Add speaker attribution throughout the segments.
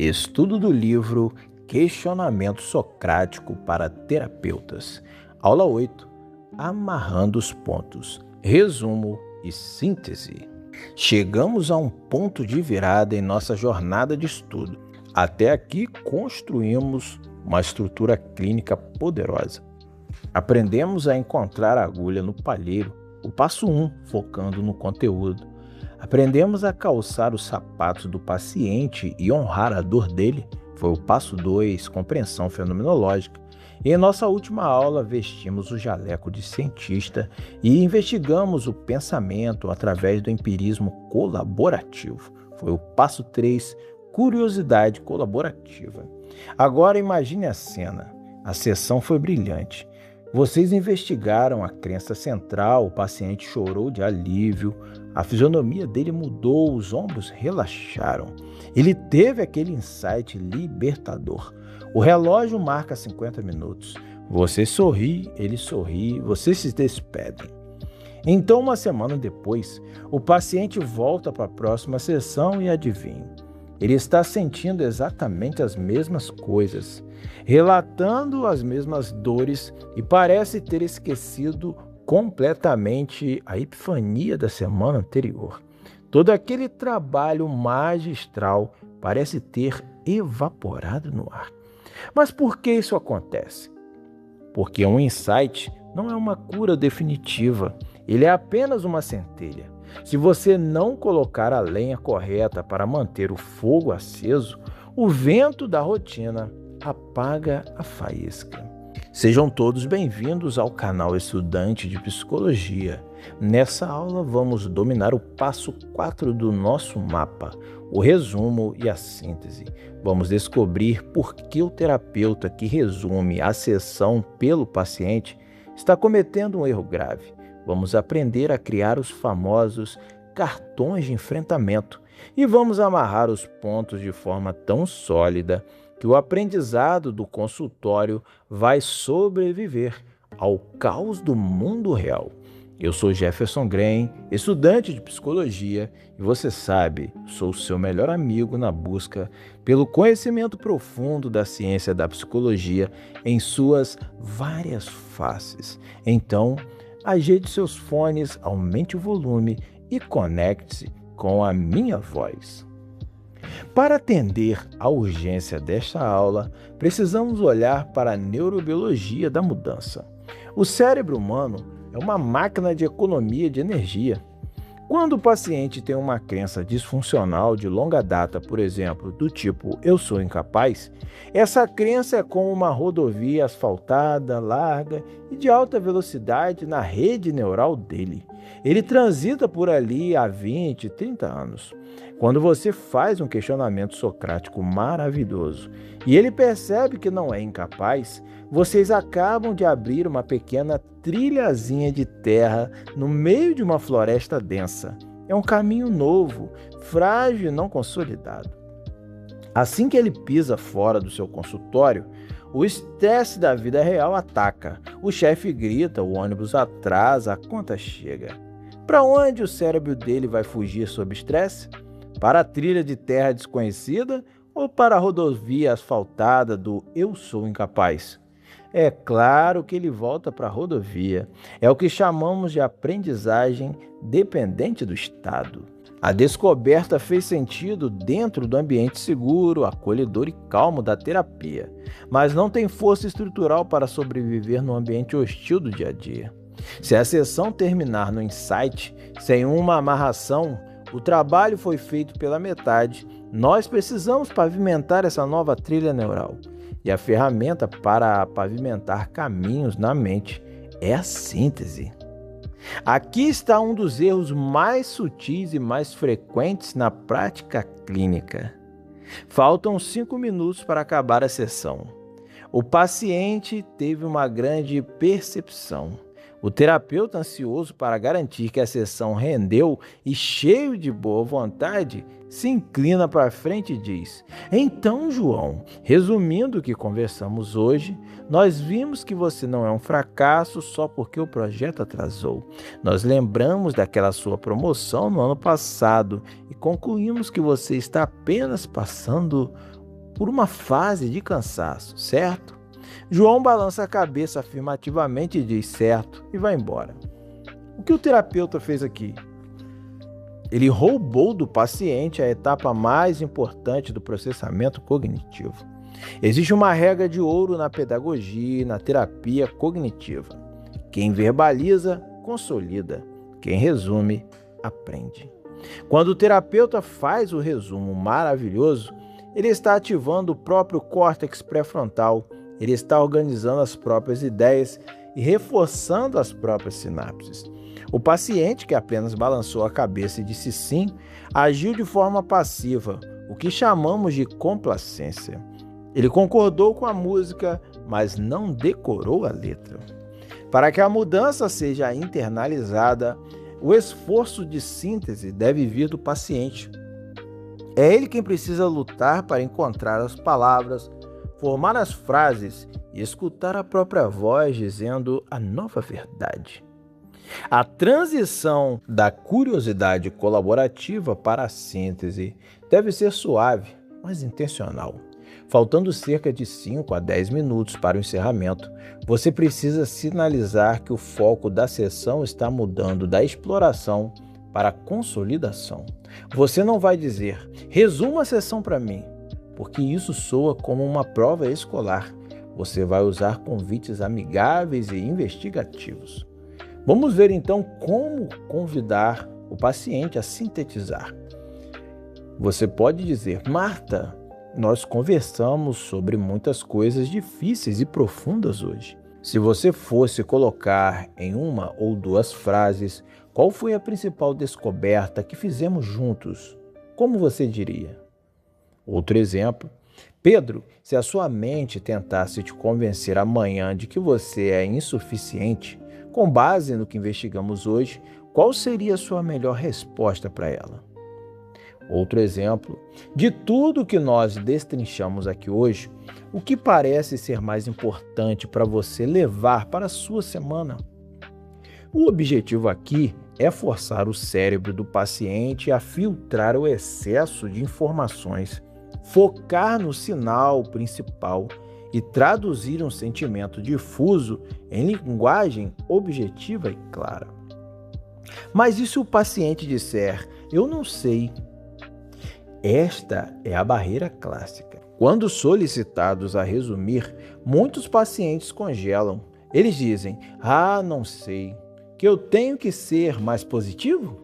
Speaker 1: Estudo do livro Questionamento Socrático para Terapeutas. Aula 8. Amarrando os pontos. Resumo e síntese. Chegamos a um ponto de virada em nossa jornada de estudo. Até aqui construímos uma estrutura clínica poderosa. Aprendemos a encontrar a agulha no palheiro, o passo 1, focando no conteúdo. Aprendemos a calçar os sapatos do paciente e honrar a dor dele, foi o passo 2, compreensão fenomenológica. E em nossa última aula, vestimos o jaleco de cientista e investigamos o pensamento através do empirismo colaborativo. Foi o passo 3, curiosidade colaborativa. Agora imagine a cena. A sessão foi brilhante. Vocês investigaram a crença central, o paciente chorou de alívio, a fisionomia dele mudou, os ombros relaxaram. Ele teve aquele insight libertador. O relógio marca 50 minutos. Você sorri, ele sorri, vocês se despedem. Então, uma semana depois, o paciente volta para a próxima sessão e adivinha. Ele está sentindo exatamente as mesmas coisas, relatando as mesmas dores e parece ter esquecido completamente a epifania da semana anterior. Todo aquele trabalho magistral parece ter evaporado no ar. Mas por que isso acontece? Porque um insight não é uma cura definitiva, ele é apenas uma centelha. Se você não colocar a lenha correta para manter o fogo aceso, o vento da rotina apaga a faísca. Sejam todos bem-vindos ao canal Estudante de Psicologia. Nessa aula vamos dominar o passo 4 do nosso mapa, o resumo e a síntese. Vamos descobrir por que o terapeuta que resume a sessão pelo paciente está cometendo um erro grave. Vamos aprender a criar os famosos cartões de enfrentamento e vamos amarrar os pontos de forma tão sólida que o aprendizado do consultório vai sobreviver ao caos do mundo real. Eu sou Jefferson Green, estudante de psicologia, e você sabe, sou seu melhor amigo na busca pelo conhecimento profundo da ciência da psicologia em suas várias faces. Então, ajeite seus fones, aumente o volume e conecte-se com a minha voz. Para atender à urgência desta aula, precisamos olhar para a neurobiologia da mudança. O cérebro humano é uma máquina de economia de energia. Quando o paciente tem uma crença disfuncional de longa data, por exemplo, do tipo "eu sou incapaz", essa crença é como uma rodovia asfaltada, larga e de alta velocidade na rede neural dele. Ele transita por ali há 20, 30 anos. Quando você faz um questionamento socrático maravilhoso e ele percebe que não é incapaz, vocês acabam de abrir uma pequena trilhazinha de terra no meio de uma floresta densa. É um caminho novo, frágil e não consolidado. Assim que ele pisa fora do seu consultório, o estresse da vida real ataca. O chefe grita, o ônibus atrasa, a conta chega. Para onde o cérebro dele vai fugir sob estresse? Para a trilha de terra desconhecida ou para a rodovia asfaltada do "eu sou incapaz"? É claro que ele volta para a rodovia. É o que chamamos de aprendizagem dependente do estado. A descoberta fez sentido dentro do ambiente seguro, acolhedor e calmo da terapia, mas não tem força estrutural para sobreviver no ambiente hostil do dia a dia. Se a sessão terminar no insight, sem uma amarração, o trabalho foi feito pela metade. Nós precisamos pavimentar essa nova trilha neural. E a ferramenta para pavimentar caminhos na mente é a síntese. Aqui está um dos erros mais sutis e mais frequentes na prática clínica. Faltam 5 minutos para acabar a sessão. O paciente teve uma grande percepção. O terapeuta, ansioso para garantir que a sessão rendeu e cheio de boa vontade, se inclina para frente e diz: "Então, João, resumindo o que conversamos hoje, nós vimos que você não é um fracasso só porque o projeto atrasou. Nós lembramos daquela sua promoção no ano passado e concluímos que você está apenas passando por uma fase de cansaço, certo? João balança a cabeça afirmativamente e diz certo e vai embora. O que o terapeuta fez aqui? Ele roubou do paciente a etapa mais importante do processamento cognitivo. Existe uma regra de ouro na pedagogia e na terapia cognitiva. Quem verbaliza, consolida. Quem resume, aprende. Quando o terapeuta faz o resumo maravilhoso, ele está ativando o próprio córtex pré-frontal, ele está organizando as próprias ideias e reforçando as próprias sinapses. O paciente, que apenas balançou a cabeça e disse sim, agiu de forma passiva, o que chamamos de complacência. Ele concordou com a música, mas não decorou a letra. Para que a mudança seja internalizada, o esforço de síntese deve vir do paciente. É ele quem precisa lutar para encontrar as palavras, formar as frases e escutar a própria voz dizendo a nova verdade. A transição da curiosidade colaborativa para a síntese deve ser suave, mas intencional. Faltando cerca de 5 a 10 minutos para o encerramento, você precisa sinalizar que o foco da sessão está mudando da exploração para a consolidação. Você não vai dizer, resuma a sessão para mim, porque isso soa como uma prova escolar. Você vai usar convites amigáveis e investigativos. Vamos ver então como convidar o paciente a sintetizar. Você pode dizer, Marta, nós conversamos sobre muitas coisas difíceis e profundas hoje. Se você fosse colocar em uma ou duas frases qual foi a principal descoberta que fizemos juntos, como você diria? Outro exemplo. Pedro, se a sua mente tentasse te convencer amanhã de que você é insuficiente, com base no que investigamos hoje, qual seria a sua melhor resposta para ela? Outro exemplo. De tudo que nós destrinchamos aqui hoje, o que parece ser mais importante para você levar para a sua semana? O objetivo aqui é forçar o cérebro do paciente a filtrar o excesso de informações, focar no sinal principal e traduzir um sentimento difuso em linguagem objetiva e clara. Mas e se o paciente disser, eu não sei? Esta é a barreira clássica. Quando solicitados a resumir, muitos pacientes congelam. Eles dizem, não sei, que eu tenho que ser mais positivo?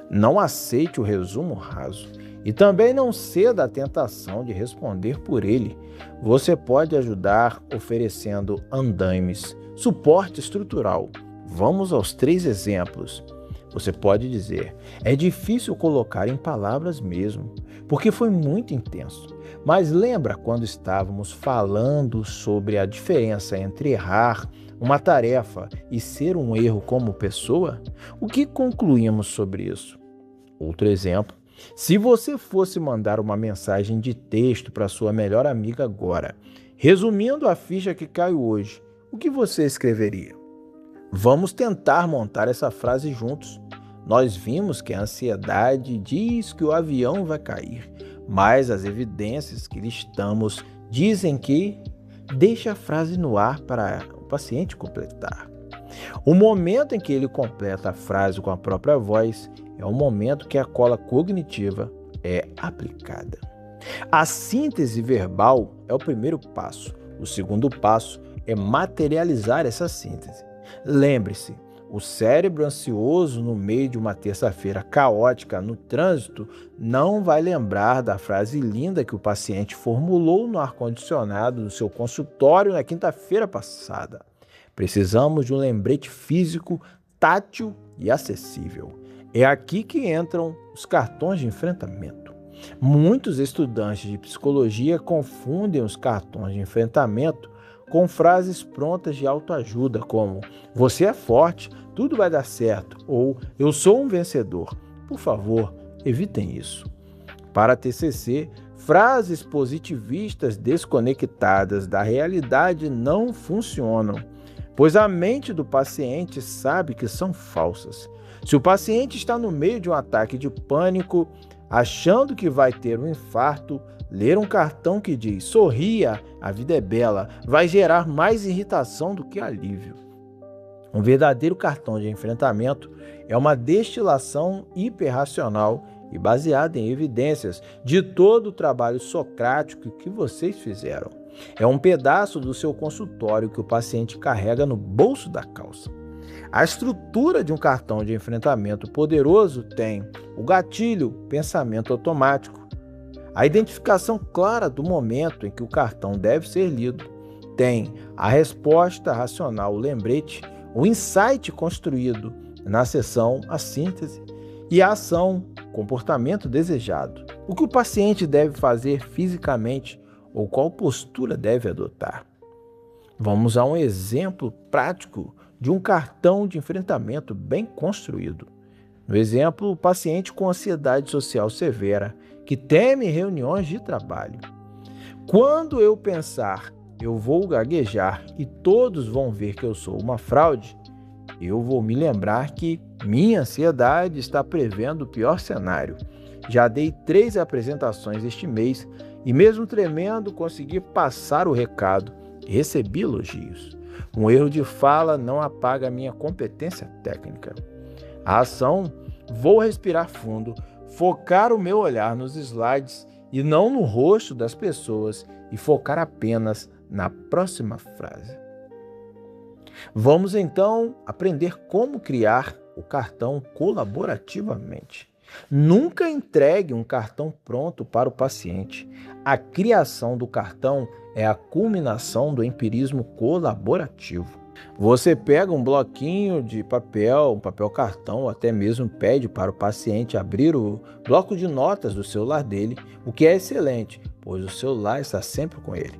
Speaker 1: Não aceite o resumo raso. E também não ceda à tentação de responder por ele. Você pode ajudar oferecendo andaimes, suporte estrutural. Vamos aos 3 exemplos. Você pode dizer, é difícil colocar em palavras mesmo, porque foi muito intenso. Mas lembra quando estávamos falando sobre a diferença entre errar uma tarefa e ser um erro como pessoa? O que concluímos sobre isso? Outro exemplo. Se você fosse mandar uma mensagem de texto para sua melhor amiga agora, resumindo a ficha que caiu hoje, o que você escreveria? Vamos tentar montar essa frase juntos. Nós vimos que a ansiedade diz que o avião vai cair, mas as evidências que listamos dizem que deixa a frase no ar para o paciente completar. O momento em que ele completa a frase com a própria voz é o momento que a cola cognitiva é aplicada. A síntese verbal é o primeiro passo. O segundo passo é materializar essa síntese. Lembre-se, o cérebro ansioso no meio de uma terça-feira caótica no trânsito não vai lembrar da frase linda que o paciente formulou no ar-condicionado do seu consultório na quinta-feira passada. Precisamos de um lembrete físico, tátil e acessível. É aqui que entram os cartões de enfrentamento. Muitos estudantes de psicologia confundem os cartões de enfrentamento com frases prontas de autoajuda como você é forte, tudo vai dar certo ou eu sou um vencedor. Por favor, evitem isso. Para a TCC, frases positivistas desconectadas da realidade não funcionam, pois a mente do paciente sabe que são falsas. Se o paciente está no meio de um ataque de pânico, achando que vai ter um infarto, Ler um cartão que diz "sorria, a vida é bela" vai gerar mais irritação do que alívio. Um verdadeiro cartão de enfrentamento é uma destilação hiperracional e baseada em evidências de todo o trabalho socrático que vocês fizeram. É um pedaço do seu consultório que o paciente carrega no bolso da calça. A estrutura de um cartão de enfrentamento poderoso tem o gatilho, pensamento automático, a identificação clara do momento em que o cartão deve ser lido, tem a resposta racional, o lembrete, o insight construído na sessão, a síntese, e a ação, comportamento desejado, o que o paciente deve fazer fisicamente ou qual postura deve adotar. Vamos a um exemplo prático de um cartão de enfrentamento bem construído. No exemplo, o paciente com ansiedade social severa, que teme reuniões de trabalho. Quando eu pensar, eu vou gaguejar e todos vão ver que eu sou uma fraude, eu vou me lembrar que minha ansiedade está prevendo o pior cenário. Já dei 3 apresentações este mês e mesmo tremendo consegui passar o recado e recebi elogios. Um erro de fala não apaga a minha competência técnica. A ação, vou respirar fundo, focar o meu olhar nos slides e não no rosto das pessoas e focar apenas na próxima frase. Vamos então aprender como criar o cartão colaborativamente. Nunca entregue um cartão pronto para o paciente. A criação do cartão é a culminação do empirismo colaborativo. Você pega um bloquinho de papel, um papel cartão, ou até mesmo pede para o paciente abrir o bloco de notas do celular dele, o que é excelente, pois o celular está sempre com ele.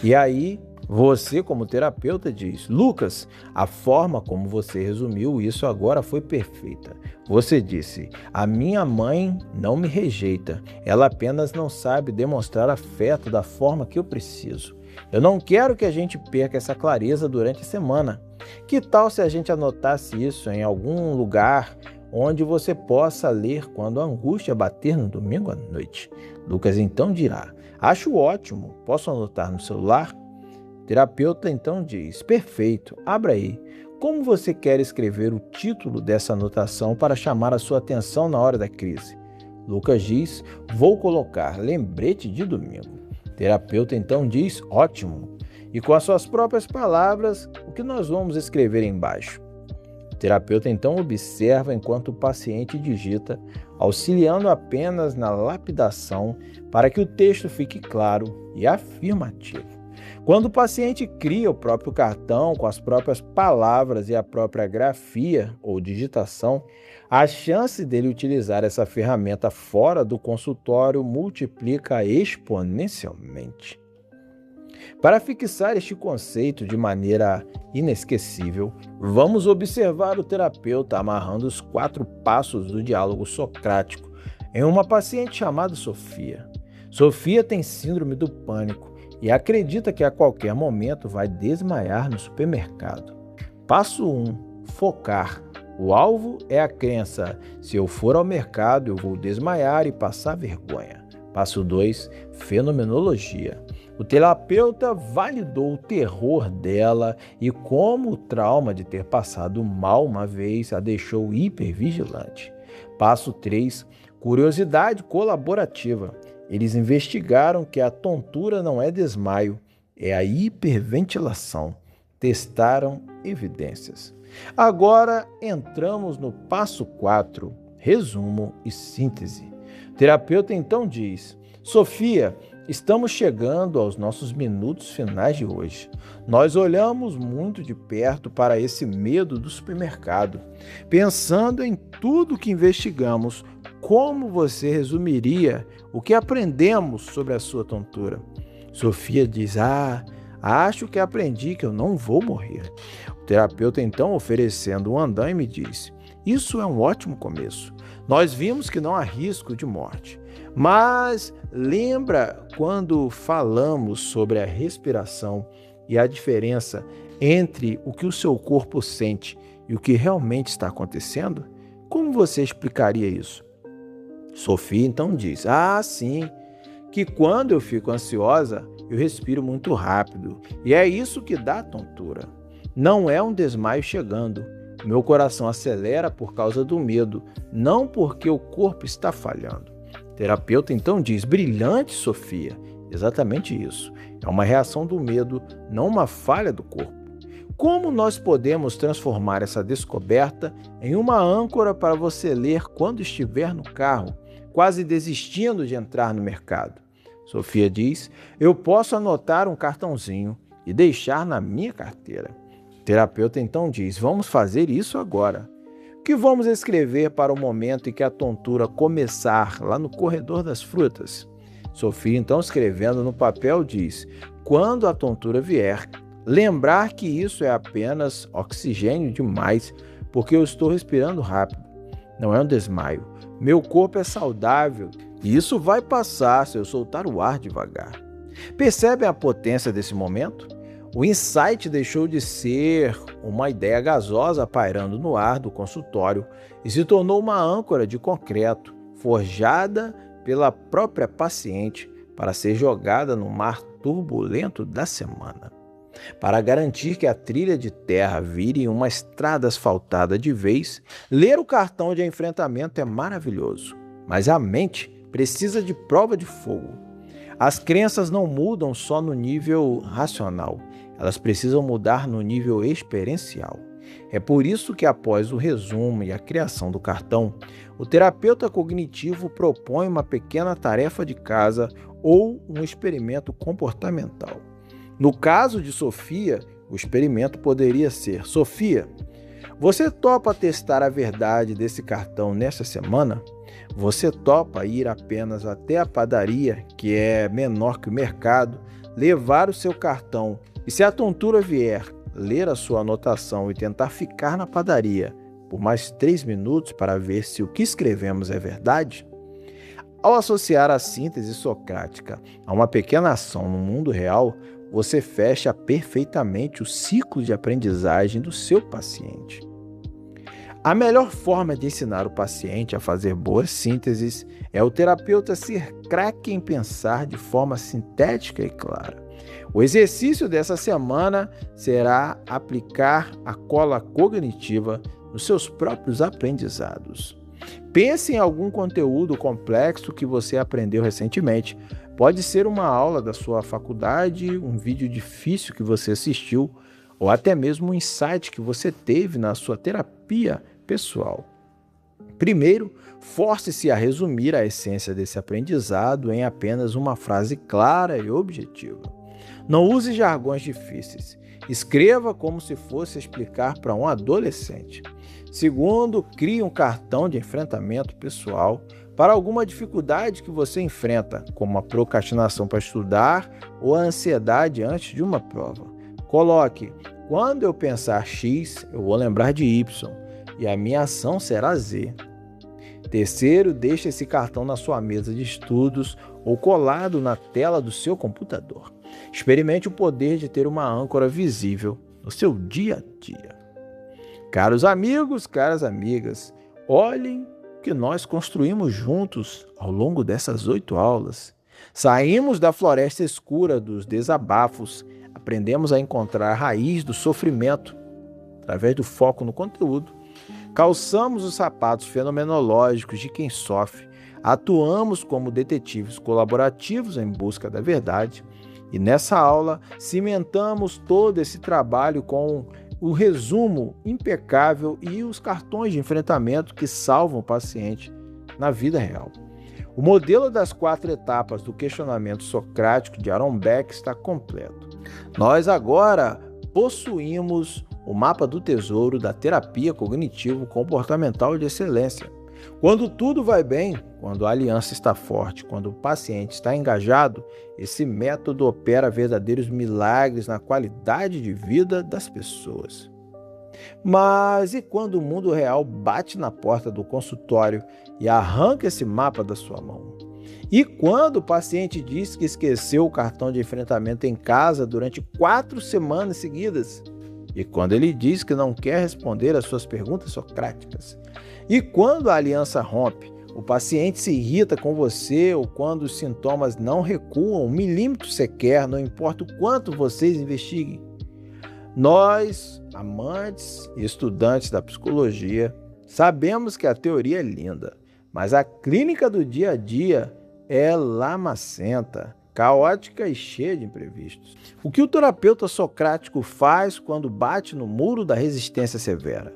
Speaker 1: E aí, você, como terapeuta, diz: Lucas, a forma como você resumiu isso agora foi perfeita. Você disse: a minha mãe não me rejeita, ela apenas não sabe demonstrar afeto da forma que eu preciso. Eu não quero que a gente perca essa clareza durante a semana. Que tal se a gente anotasse isso em algum lugar onde você possa ler quando a angústia bater no domingo à noite? Lucas então dirá: acho ótimo, posso anotar no celular? O terapeuta então diz: perfeito, abra aí. Como você quer escrever o título dessa anotação para chamar a sua atenção na hora da crise? Lucas diz: vou colocar lembrete de domingo. O terapeuta então diz: ótimo. E com as suas próprias palavras, o que nós vamos escrever embaixo? O terapeuta então observa enquanto o paciente digita, auxiliando apenas na lapidação para que o texto fique claro e afirmativo. Quando o paciente cria o próprio cartão com as próprias palavras e a própria grafia ou digitação, a chance dele utilizar essa ferramenta fora do consultório multiplica exponencialmente. Para fixar este conceito de maneira inesquecível, vamos observar o terapeuta amarrando os 4 passos do diálogo socrático em uma paciente chamada Sofia. Sofia tem síndrome do pânico e acredita que a qualquer momento vai desmaiar no supermercado. Passo 1. Focar. O alvo é a crença: se eu for ao mercado, eu vou desmaiar e passar vergonha. Passo 2. Fenomenologia. O terapeuta validou o terror dela e como o trauma de ter passado mal uma vez a deixou hipervigilante. Passo 3. Curiosidade colaborativa. Eles investigaram que a tontura não é desmaio, é a hiperventilação. Testaram evidências. Agora entramos no passo 4, resumo e síntese. O terapeuta então diz: Sofia, estamos chegando aos nossos minutos finais de hoje. Nós olhamos muito de perto para esse medo do supermercado. Pensando em tudo que investigamos, como você resumiria o que aprendemos sobre a sua tontura? Sofia diz: acho que aprendi que eu não vou morrer. O terapeuta então, oferecendo um andaime, diz: isso é um ótimo começo. Nós vimos que não há risco de morte. Mas lembra quando falamos sobre a respiração e a diferença entre o que o seu corpo sente e o que realmente está acontecendo? Como você explicaria isso? Sofia então diz: sim, que quando eu fico ansiosa, eu respiro muito rápido e é isso que dá tontura. Não é um desmaio chegando. Meu coração acelera por causa do medo, não porque o corpo está falhando. O terapeuta então diz: brilhante, Sofia. Exatamente isso. É uma reação do medo, não uma falha do corpo. Como nós podemos transformar essa descoberta em uma âncora para você ler quando estiver no carro, quase desistindo de entrar no mercado? Sofia diz: eu posso anotar um cartãozinho e deixar na minha carteira. O terapeuta então diz: vamos fazer isso agora. O que vamos escrever para o momento em que a tontura começar lá no corredor das frutas? Sofia, então, escrevendo no papel, diz: quando a tontura vier, lembrar que isso é apenas oxigênio demais, porque eu estou respirando rápido. Não é um desmaio. Meu corpo é saudável e isso vai passar se eu soltar o ar devagar. Percebem a potência desse momento? O insight deixou de ser uma ideia gasosa pairando no ar do consultório e se tornou uma âncora de concreto, forjada pela própria paciente para ser jogada no mar turbulento da semana. Para garantir que a trilha de terra vire uma estrada asfaltada de vez, ler o cartão de enfrentamento é maravilhoso, mas a mente precisa de prova de fogo. As crenças não mudam só no nível racional, elas precisam mudar no nível experiencial. É por isso que, após o resumo e a criação do cartão, o terapeuta cognitivo propõe uma pequena tarefa de casa ou um experimento comportamental. No caso de Sofia, o experimento poderia ser: Sofia, você topa testar a verdade desse cartão nesta semana? Você topa ir apenas até a padaria, que é menor que o mercado, levar o seu cartão e, se a tontura vier, ler a sua anotação e tentar ficar na padaria por mais 3 minutos para ver se o que escrevemos é verdade? Ao associar a síntese socrática a uma pequena ação no mundo real, você fecha perfeitamente o ciclo de aprendizagem do seu paciente. A melhor forma de ensinar o paciente a fazer boas sínteses é o terapeuta ser craque em pensar de forma sintética e clara. O exercício dessa semana será aplicar a cola cognitiva nos seus próprios aprendizados. Pense em algum conteúdo complexo que você aprendeu recentemente. Pode ser uma aula da sua faculdade, um vídeo difícil que você assistiu, ou até mesmo um insight que você teve na sua terapia pessoal. Primeiro, force-se a resumir a essência desse aprendizado em apenas uma frase clara e objetiva. Não use jargões difíceis. Escreva como se fosse explicar para um adolescente. Segundo, crie um cartão de enfrentamento pessoal para alguma dificuldade que você enfrenta, como a procrastinação para estudar ou a ansiedade antes de uma prova. Coloque: quando eu pensar X, eu vou lembrar de Y, e a minha ação será Z. Terceiro, deixe esse cartão na sua mesa de estudos ou colado na tela do seu computador. Experimente o poder de ter uma âncora visível no seu dia a dia. Caros amigos, caras amigas, olhem o que nós construímos juntos ao longo dessas 8 aulas. Saímos da floresta escura dos desabafos, aprendemos a encontrar a raiz do sofrimento através do foco no conteúdo. Calçamos os sapatos fenomenológicos de quem sofre, atuamos como detetives colaborativos em busca da verdade e nessa aula cimentamos todo esse trabalho com o resumo impecável e os cartões de enfrentamento que salvam o paciente na vida real. O modelo das 4 etapas do questionamento socrático de Aaron Beck está completo. Nós agora possuímos o mapa do tesouro da terapia cognitivo-comportamental de excelência. Quando tudo vai bem, quando a aliança está forte, quando o paciente está engajado, esse método opera verdadeiros milagres na qualidade de vida das pessoas. Mas e quando o mundo real bate na porta do consultório e arranca esse mapa da sua mão? E quando o paciente diz que esqueceu o cartão de enfrentamento em casa durante 4 semanas seguidas? E quando ele diz que não quer responder às suas perguntas socráticas? E quando a aliança rompe, o paciente se irrita com você ou quando os sintomas não recuam 1 milímetro sequer, não importa o quanto vocês investiguem. Nós, amantes e estudantes da psicologia, sabemos que a teoria é linda, mas a clínica do dia a dia é lamacenta, caótica e cheia de imprevistos. O que o terapeuta socrático faz quando bate no muro da resistência severa?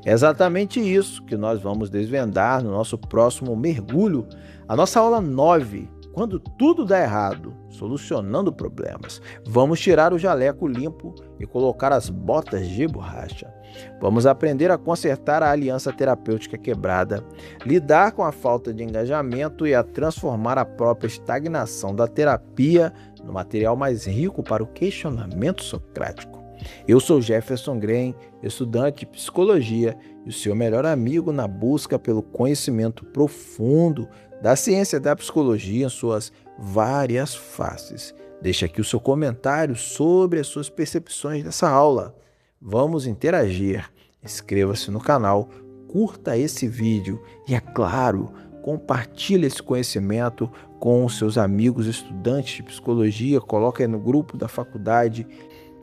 Speaker 1: É exatamente isso que nós vamos desvendar no nosso próximo mergulho, a nossa aula 9, quando tudo dá errado, solucionando problemas. Vamos tirar o jaleco limpo e colocar as botas de borracha. Vamos aprender a consertar a aliança terapêutica quebrada, lidar com a falta de engajamento e a transformar a própria estagnação da terapia no material mais rico para o questionamento socrático. Eu sou Jefferson Green, estudante de psicologia e o seu melhor amigo na busca pelo conhecimento profundo da ciência da psicologia em suas várias faces. Deixe aqui o seu comentário sobre as suas percepções dessa aula. Vamos interagir. Inscreva-se no canal, curta esse vídeo e, é claro, compartilhe esse conhecimento com os seus amigos estudantes de psicologia, coloque aí no grupo da faculdade.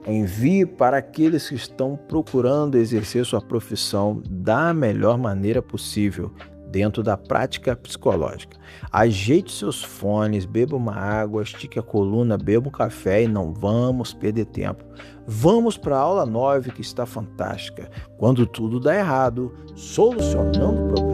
Speaker 1: Envie para aqueles que estão procurando exercer sua profissão da melhor maneira possível, dentro da prática psicológica. Ajeite seus fones, beba uma água, estique a coluna, beba um café e não vamos perder tempo. Vamos para a aula 9 que está fantástica. Quando tudo dá errado, solucionando problemas.